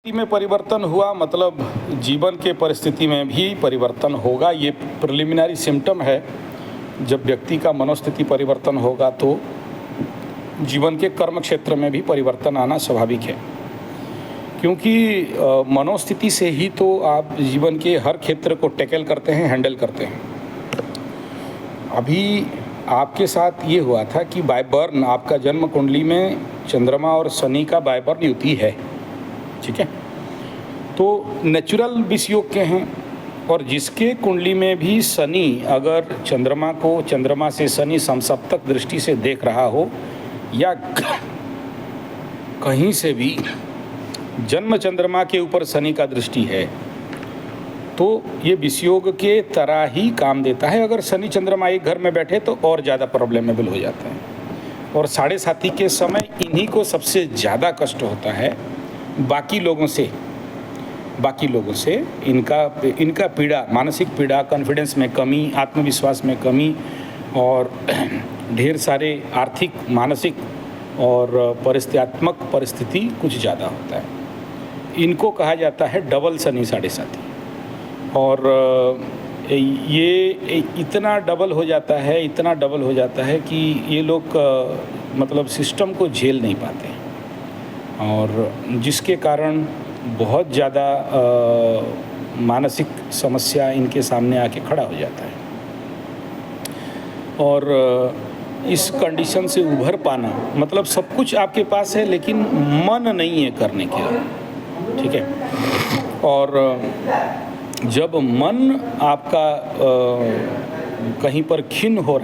स्थिति में परिवर्तन हुआ मतलब जीवन के परिस्थिति में भी परिवर्तन होगा। ये प्रिलिमिनरी सिम्टम है। जब व्यक्ति का मनोस्थिति परिवर्तन होगा तो जीवन के कर्म क्षेत्र में भी परिवर्तन आना स्वाभाविक है, क्योंकि मनोस्थिति से ही तो आप जीवन के हर क्षेत्र को टैकल करते हैं, हैंडल करते हैं। अभी आपके साथ ये हुआ था कि बाय बर्न आपका जन्म कुंडली में चंद्रमा और शनि का बाय बर्न युति है, ठीक है। तो नेचुरल विषयोग के हैं, और जिसके कुंडली में भी शनि अगर चंद्रमा को चंद्रमा से शनि समसप्तक दृष्टि से देख रहा हो या कहीं से भी जन्म चंद्रमा के ऊपर शनि का दृष्टि है, तो ये विषयोग के तरह ही काम देता है। अगर शनि चंद्रमा एक घर में बैठे तो और ज़्यादा प्रॉब्लमेबल हो जाता है, और साढ़े साथी के समय इन्हीं को सबसे ज़्यादा कष्ट होता है। बाकी लोगों से इनका पीड़ा, मानसिक पीड़ा, कॉन्फिडेंस में कमी, आत्मविश्वास में कमी और ढेर सारे आर्थिक, मानसिक और परिस्थित्यात्मक परिस्थिति कुछ ज़्यादा होता है। इनको कहा जाता है डबल शनि साढ़े साथी, और ये इतना डबल हो जाता है कि ये लोग मतलब सिस्टम को झेल नहीं पाते हैं, और जिसके कारण बहुत ज़्यादा मानसिक समस्या इनके सामने आके खड़ा हो जाता है। और इस कंडीशन से उभर पाना मतलब सब कुछ आपके पास है लेकिन मन नहीं है करने के लिए, ठीक है। और जब मन आपका कहीं पर छिन्न हो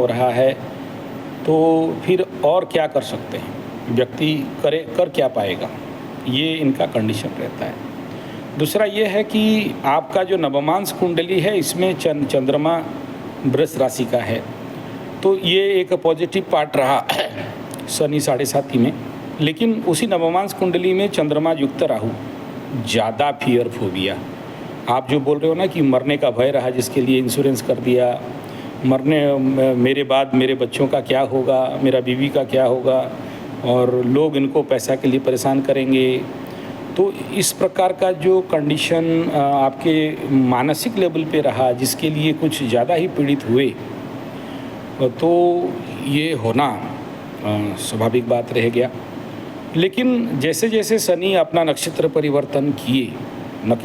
रहा है तो फिर और क्या कर सकते हैं, व्यक्ति कर क्या पाएगा, ये इनका कंडीशन रहता है। दूसरा ये है कि आपका जो नवमांश कुंडली है इसमें चंद्रमा वृष राशि का है, तो ये एक पॉजिटिव पार्ट रहा शनि साढ़े साथी में। लेकिन उसी नवमांश कुंडली में चंद्रमा युक्त राहु, ज़्यादा फियर फोबिया, आप जो बोल रहे हो ना कि मरने का भय रहा, जिसके लिए इंश्योरेंस कर दिया, मेरे बाद मेरे बच्चों का क्या होगा, मेरा बीवी का क्या होगा, और लोग इनको पैसा के लिए परेशान करेंगे। तो इस प्रकार का जो कंडीशन आपके मानसिक लेवल पे रहा, जिसके लिए कुछ ज़्यादा ही पीड़ित हुए, तो ये होना स्वाभाविक बात रह गया। लेकिन जैसे जैसे शनि अपना नक्षत्र परिवर्तन किए,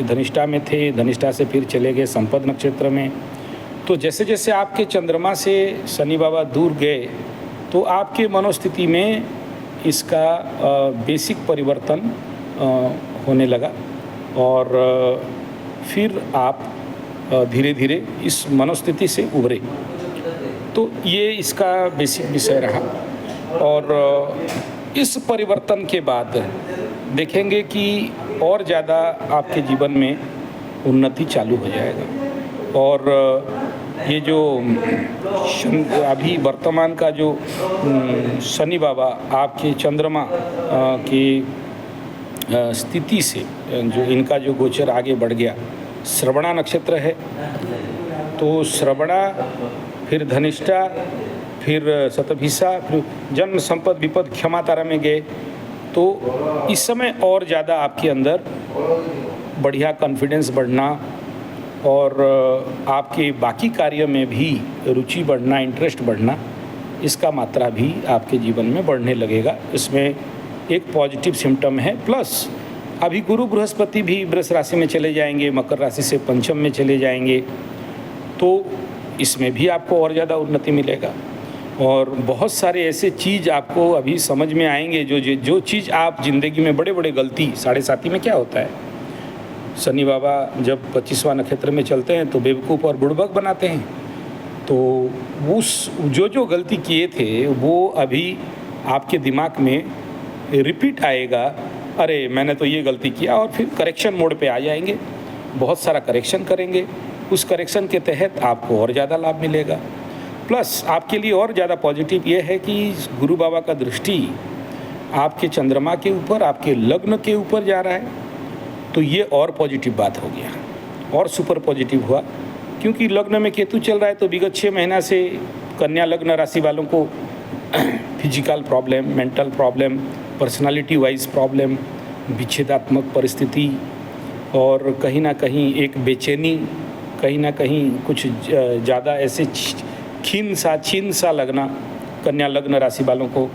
धनिष्ठा में थे, धनिष्ठा से फिर चले गए संपद नक्षत्र में, तो जैसे जैसे आपके चंद्रमा से शनि बाबा दूर गए तो आपके मनोस्थिति में इसका बेसिक परिवर्तन होने लगा, और फिर आप धीरे धीरे इस मनोस्थिति से उभरे। तो ये इसका बेसिक विषय रहा, और इस परिवर्तन के बाद देखेंगे कि और ज़्यादा आपके जीवन में उन्नति चालू हो जाएगा। और ये जो अभी वर्तमान का जो शनि बाबा आपके चंद्रमा की स्थिति से जो इनका जो गोचर आगे बढ़ गया, श्रवणा नक्षत्र है, तो श्रवणा फिर धनिष्ठा फिर शतभिषा फिर जन्म संपद विपद क्षमा तारा में गए, तो इस समय और ज़्यादा आपके अंदर बढ़िया कॉन्फिडेंस बढ़ना और आपके बाकी कार्य में भी रुचि बढ़ना, इंटरेस्ट बढ़ना, इसका मात्रा भी आपके जीवन में बढ़ने लगेगा। इसमें एक पॉजिटिव सिम्टम है। प्लस अभी गुरु बृहस्पति भी वृष राशि में चले जाएंगे, मकर राशि से पंचम में चले जाएंगे, तो इसमें भी आपको और ज़्यादा उन्नति मिलेगा। और बहुत सारे ऐसे चीज़ आपको अभी समझ में आएंगे जो चीज़ आप ज़िंदगी में बड़े बड़े गलती, साढ़े साथी में क्या होता है, शनि बाबा जब 25वां नक्षत्र में चलते हैं तो बेवकूफ़ और बुड़बक बनाते हैं, तो उस जो गलती किए थे वो अभी आपके दिमाग में रिपीट आएगा, अरे मैंने तो ये गलती किया, और फिर करेक्शन मोड पे आ जाएंगे, बहुत सारा करेक्शन करेंगे। उस करेक्शन के तहत आपको और ज़्यादा लाभ मिलेगा। प्लस आपके लिए और ज़्यादा पॉजिटिव ये है कि गुरु बाबा का दृष्टि आपके चंद्रमा के ऊपर, आपके लग्न के ऊपर जा रहा है, तो ये और पॉजिटिव बात हो गया, और सुपर पॉजिटिव हुआ, क्योंकि लग्न में केतु चल रहा है। तो विगत 6 महीना से कन्या लग्न राशि वालों को physical problem, mental problem, personality wise problem, विच्छेदात्मक परिस्थिति और कहीं ना कहीं एक बेचैनी, कहीं ना कहीं कुछ ज़्यादा ऐसे छीन सा लगना कन्या लग्न राशि वालों को,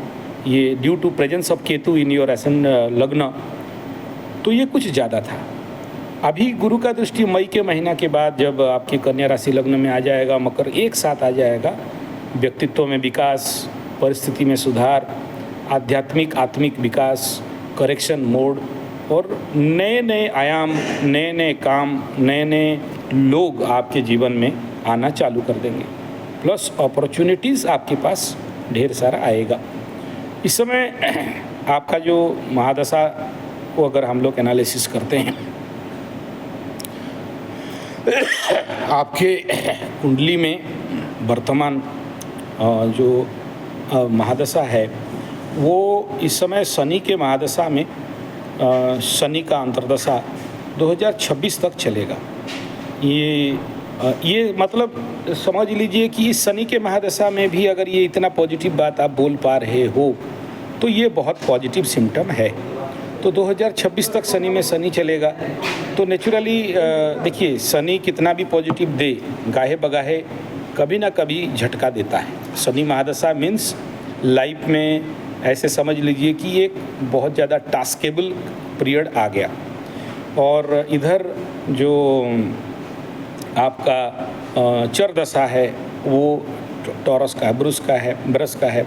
ये due to presence of Ketu in your एसन लग्न, तो ये कुछ ज़्यादा था। अभी गुरु का दृष्टि मई के महीना के बाद जब आपकी कन्या राशि लग्न में आ जाएगा, मकर एक साथ आ जाएगा, व्यक्तित्व में विकास, परिस्थिति में सुधार, आत्मिक विकास, करेक्शन मोड और नए नए आयाम, नए नए काम, नए नए लोग आपके जीवन में आना चालू कर देंगे। प्लस अपॉर्चुनिटीज़ आपके पास ढेर सारा आएगा। इस समय आपका जो महादशा को अगर हम लोग एनालिसिस करते हैं, आपके कुंडली में वर्तमान जो महादशा है वो इस समय शनि के महादशा में, शनि का अंतर्दशा 2026 तक चलेगा। ये मतलब समझ लीजिए कि इस शनि के महादशा में भी अगर ये इतना पॉजिटिव बात आप बोल पा रहे हो तो ये बहुत पॉजिटिव सिम्टम है। तो 2026 तक शनि में शनि चलेगा, तो नेचुरली देखिए शनि कितना भी पॉजिटिव दे, गाहे बगाहे कभी ना कभी झटका देता है। शनि महादशा मीन्स लाइफ में ऐसे समझ लीजिए कि एक बहुत ज़्यादा टास्केबल पीरियड आ गया। और इधर जो आपका चर दशा है वो टॉरस का है, बृष का है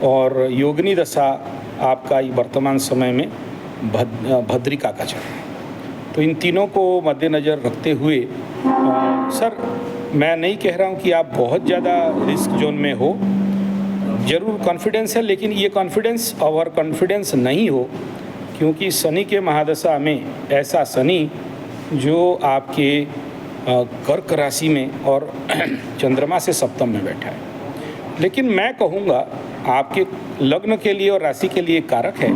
और योगिनी दशा आपका वर्तमान समय में भद्रिका का चल रहा है। तो इन तीनों को मद्देनज़र रखते हुए सर मैं नहीं कह रहा हूँ कि आप बहुत ज़्यादा रिस्क जोन में हो, ज़रूर कॉन्फिडेंस है, लेकिन ये कॉन्फिडेंस ओवर कॉन्फिडेंस नहीं हो, क्योंकि शनि के महादशा में ऐसा शनि जो आपके कर्क राशि में और चंद्रमा से सप्तम में बैठा है। लेकिन मैं कहूँगा आपके लग्न के लिए और राशि के लिए कारक है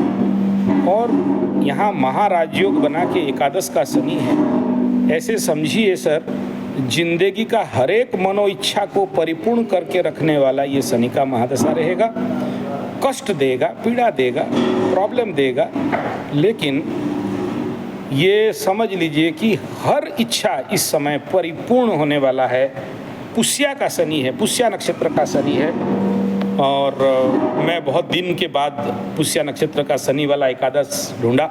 और यहाँ महाराजयोग बना के एकादश का शनि है। ऐसे समझिए सर, जिंदगी का हर एक मनो इच्छा को परिपूर्ण करके रखने वाला ये शनि का महादशा रहेगा। कष्ट देगा, पीड़ा देगा, प्रॉब्लम देगा, लेकिन ये समझ लीजिए कि हर इच्छा इस समय परिपूर्ण होने वाला है। पुष्या का शनि है, पुष्या नक्षत्र का शनि है और मैं बहुत दिन के बाद पुष्या नक्षत्र का शनि वाला एकादश ढूंढा।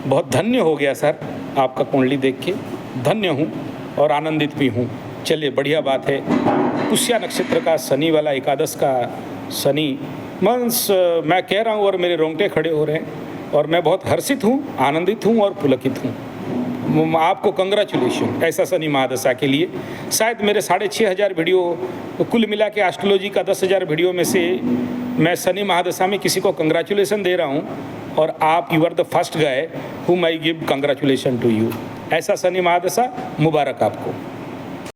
बहुत धन्य हो गया सर आपका कुंडली देख के, धन्य हूँ और आनंदित भी हूँ। चलिए बढ़िया बात है। पुष्या नक्षत्र का शनि वाला एकादश का शनि मंस मैं कह रहा हूँ और मेरे रोंगटे खड़े हो रहे हैं और मैं बहुत हर्षित हूँ, आनंदित हूँ और पुलकित हूँ। आपको कंग्रेचुलेशन ऐसा शनि महादशा के लिए। शायद मेरे 6,500 वीडियो कुल मिला के एस्ट्रोलॉजी का 10,000 वीडियो में से मैं शनि महादशा में किसी को कंग्रेचुलेशन दे रहा हूँ और आप you are the first guy whom I give congratulation to you. ऐसा शनि महादशा मुबारक आपको।